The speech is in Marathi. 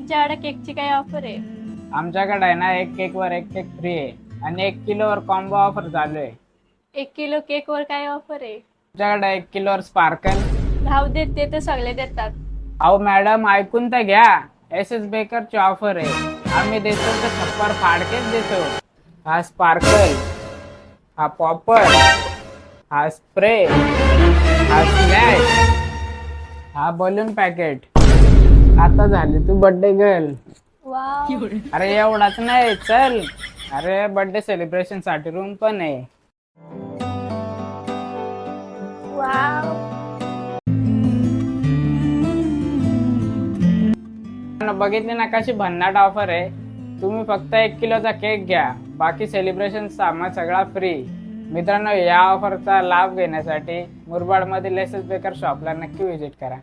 तुमच्याकडे केकची काय ऑफर आहे? आमच्याकडे आहे ना, एक केकवर एक केक फ्री आहे आणि 1 किलोवर कॉम्बो ऑफर चालू आहे. 1 किलो केकवर काय ऑफर आहे? आमच्याकडे 1 किलोवर स्पार्कल. भाव देत ते तर सगळे देतात. अहो मॅडम, ऐकून तर घ्या. एस बेकरची ऑफर आहे. आम्ही देतो तर छप्पर फाडकेच देतो. हा स्पार्कल, हा पॉपर, हा स्प्रे, हा स्लॅश, हा बलून पॅकेट. आता झाली तू बर्थडे गर्ल. वाव. अरे एवढाच नाही, चल. अरे बर्थडे सेलिब्रेशन साठी रूम पण आहे. वाव. बघितली ना कशी भन्नाट ऑफर आहे. तुम्ही फक्त 1 किलोचा केक घ्या, बाकी सेलिब्रेशन सामान सगळा फ्री. मित्रांनो, या ऑफरचा लाभ घेण्यासाठी मुरबाड मधील एस बेकर शॉपला नक्की व्हिजिट करा.